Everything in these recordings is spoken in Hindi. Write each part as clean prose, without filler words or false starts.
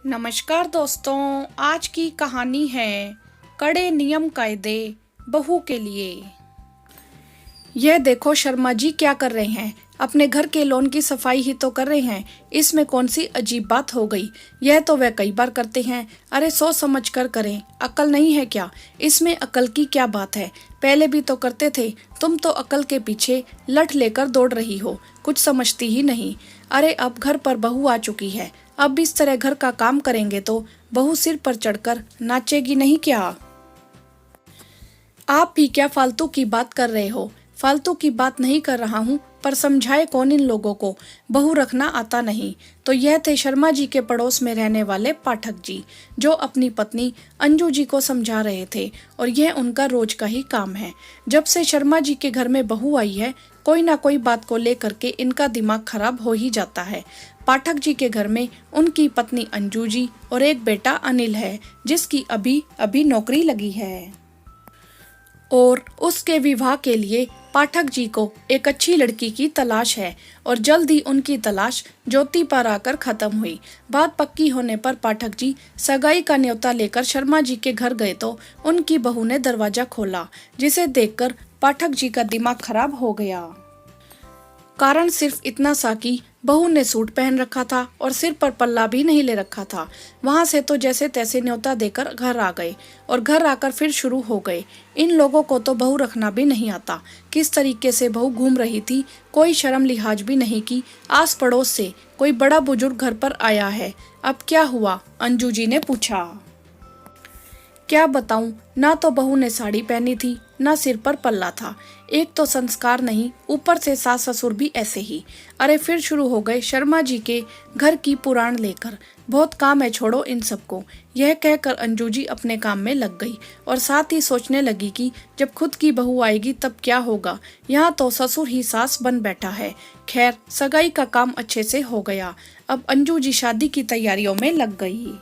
नमस्कार दोस्तों, आज की कहानी है कड़े नियम कायदे बहू के लिए। यह देखो शर्मा जी क्या कर रहे हैं। अपने घर के लॉन की सफाई ही तो कर रहे हैं, इसमें कौन सी अजीब बात हो गई। यह तो वह कई बार करते हैं। अरे सोच समझ कर करें, अक्ल नहीं है क्या? इसमें अक्ल की क्या बात है, पहले भी तो करते थे। तुम तो अक्ल के पीछे लठ लेकर दौड़ रही हो, कुछ समझती ही नहीं। अरे अब घर पर बहू आ चुकी है, अब इस तरह घर का काम करेंगे तो बहू सिर पर चढ़कर नाचेगी नहीं क्या? आप भी क्या फालतू की बात कर रहे हो? फालतू की बात नहीं कर रहा हूँ, पर समझाए कौन इन लोगों को? बहू रखना आता नहीं। तो यह थे शर्मा जी के पड़ोस में रहने वाले पाठक जी, जो अपनी पत्नी अंजू जी को समझा रहे थे, और यह उनका रोज का ही काम है। जब से शर्मा जी के घर में बहू आई है, कोई ना कोई बात को लेकर के इनका दिमाग खराब हो ही जाता है। पाठक जी के घर में उनकी पत्नी अंजू जी और एक बेटा अनिल है, जिसकी अभी अभी नौकरी लगी है, और उसके विवाह के लिए पाठक जी को एक अच्छी लड़की की तलाश है। और जल्द ही उनकी तलाश ज्योति पर आकर खत्म हुई। बात पक्की होने पर पाठक जी सगाई का न्योता लेकर शर्मा जी के घर गए तो उनकी बहू ने दरवाजा खोला, जिसे देखकर पाठक जी का दिमाग खराब हो गया। कारण सिर्फ इतना सा कि बहू ने सूट पहन रखा था और सिर पर पल्ला भी नहीं ले रखा था। वहां से तो जैसे तैसे न्योता देकर घर आ गए, और घर आकर फिर शुरू हो गए। इन लोगों को तो बहू रखना भी नहीं आता। किस तरीके से बहू घूम रही थी, कोई शर्म लिहाज भी नहीं की। आस पड़ोस से कोई बड़ा बुजुर्ग घर पर आया है। अब क्या हुआ? अंजू जी ने पूछा। क्या बताऊं, ना तो बहू ने साड़ी पहनी थी, ना सिर पर पल्ला था। एक तो संस्कार नहीं, ऊपर से सास ससुर भी ऐसे ही। अरे फिर शुरू हो गए शर्मा जी के घर की पुराण लेकर। बहुत काम है, छोड़ो इन सबको। यह कहकर अंजू जी अपने काम में लग गई, और साथ ही सोचने लगी कि जब खुद की बहू आएगी तब क्या होगा। यहाँ तो ससुर ही सास बन बैठा है। खैर, सगाई का काम अच्छे से हो गया। अब अंजू जी शादी की तैयारियों में लग गई,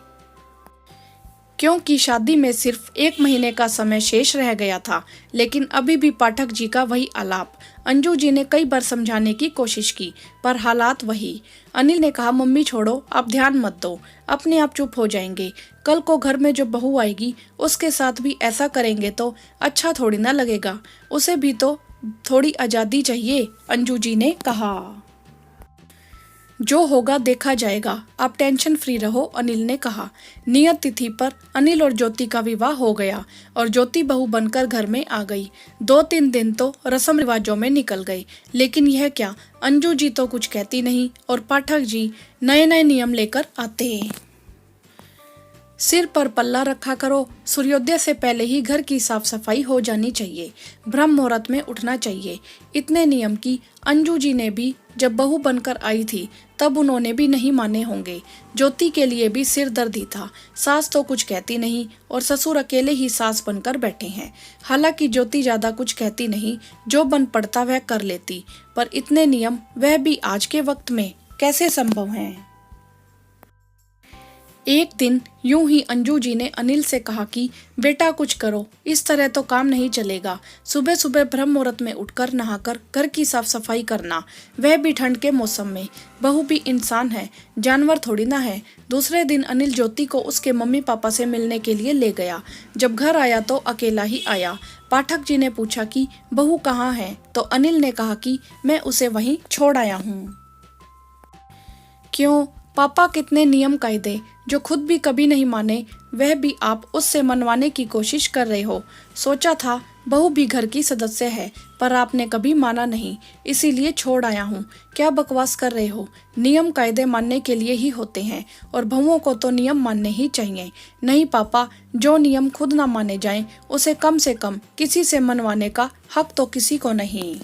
क्योंकि शादी में सिर्फ 1 महीने का समय शेष रह गया था। लेकिन अभी भी पाठक जी का वही आलाप। अंजू जी ने कई बार समझाने की कोशिश की, पर हालात वही। अनिल ने कहा, मम्मी छोड़ो, आप ध्यान मत दो, अपने आप चुप हो जाएंगे। कल को घर में जो बहू आएगी उसके साथ भी ऐसा करेंगे तो अच्छा थोड़ी ना लगेगा। उसे भी तो थोड़ी आजादी चाहिए, अंजू जी ने कहा। जो होगा देखा जाएगा, आप टेंशन फ्री रहो, अनिल ने कहा। नियत तिथि पर अनिल और ज्योति का विवाह हो गया, और ज्योति बहू बनकर घर में आ गई। 2-3 दिन तो रस्म रिवाजों में निकल गए, लेकिन यह क्या, अंजू जी तो कुछ कहती नहीं, और पाठक जी नए नए नियम लेकर आते हैं। सिर पर पल्ला रखा करो, सूर्योदय से पहले ही घर की साफ सफाई हो जानी चाहिए, ब्रह्म मुहूर्त में उठना चाहिए। इतने नियम की अंजू जी ने भी जब बहू बनकर आई थी तब उन्होंने भी नहीं माने होंगे। ज्योति के लिए भी सिर दर्द ही था। सास तो कुछ कहती नहीं, और ससुर अकेले ही सास बनकर बैठे हैं। हालांकि ज्योति ज्यादा कुछ कहती नहीं, जो बन पड़ता वह कर लेती, पर इतने नियम वह भी आज के वक्त में कैसे संभव हैं? एक दिन यूं ही अंजू जी ने अनिल से कहा कि बेटा कुछ करो, इस तरह तो काम नहीं चलेगा। सुबह सुबह ब्रह्म मुहूर्त में उठकर नहाकर घर की साफ सफाई करना, वह भी ठंड के मौसम में। बहू भी इंसान है, जानवर थोड़ी ना है। दूसरे दिन अनिल ज्योति को उसके मम्मी पापा से मिलने के लिए ले गया। जब घर आया तो अकेला ही आया। पाठक जी ने पूछा कि बहू कहाँ है, तो अनिल ने कहा कि मैं उसे वहीं छोड़ आया हूँ। क्यों पापा, कितने नियम कायदे जो खुद भी कभी नहीं माने, वह भी आप उससे मनवाने की कोशिश कर रहे हो। सोचा था बहू भी घर की सदस्य है, पर आपने कभी माना नहीं, इसीलिए छोड़ आया हूँ। क्या बकवास कर रहे हो? नियम कायदे मानने के लिए ही होते हैं, और बहुओं को तो नियम मानने ही चाहिए। नहीं पापा, जो नियम खुद ना माने जाएं, उसे कम से कम किसी से मनवाने का हक तो किसी को नहीं।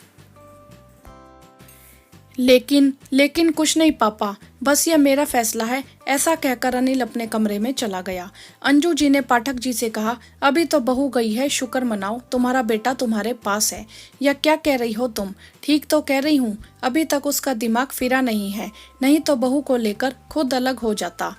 लेकिन कुछ नहीं पापा, बस यह मेरा फैसला है, ऐसा कहकर अनिल अपने कमरे में चला गया। अंजू जी ने पाठक जी से कहा, अभी तो बहू गई है, शुक्र मनाओ, तुम्हारा बेटा तुम्हारे पास है। या क्या कह रही हो तुम? ठीक तो कह रही हूँ, अभी तक उसका दिमाग फिरा नहीं है, नहीं तो बहू को लेकर खुद अलग हो जाता।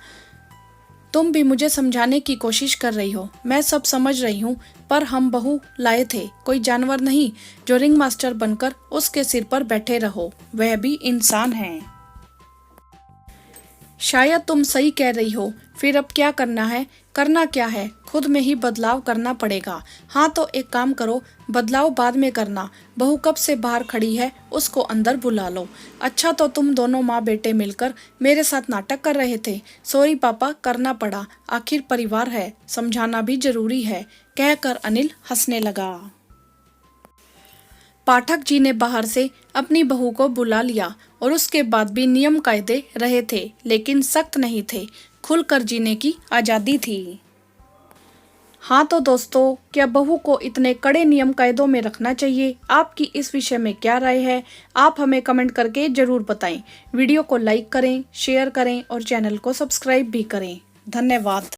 तुम भी मुझे समझाने की कोशिश कर रही हो, मैं सब समझ रही हूँ, पर हम बहू लाए थे, कोई जानवर नहीं जो रिंग मास्टर बनकर उसके सिर पर बैठे रहो। वह भी इंसान है। शायद तुम सही कह रही हो, फिर अब क्या करना है? करना क्या है, खुद में ही बदलाव करना पड़ेगा। हाँ तो एक काम करो, बदलाव बाद में करना। बहू कब से बाहर खड़ी है, उसको अंदर बुला लो। अच्छा तो तुम दोनों माँ बेटे मिलकर मेरे साथ नाटक कर रहे थे। सॉरी पापा, करना पड़ा, आखिर परिवार है, समझाना भी जरूरी है, कहकर अनिल हंसने लगा। पाठक जी ने बाहर से अपनी बहू को बुला लिया और उसके बाद भी नियम कायदे रहे थे, लेकिन सख्त नहीं थे। खुलकर जीने की आज़ादी थी। हाँ तो दोस्तों, क्या बहू को इतने कड़े नियम कायदों में रखना चाहिए? आपकी इस विषय में क्या राय है? आप हमें कमेंट करके जरूर बताएं। वीडियो को लाइक करें, शेयर करें और चैनल को सब्सक्राइब भी करें। धन्यवाद।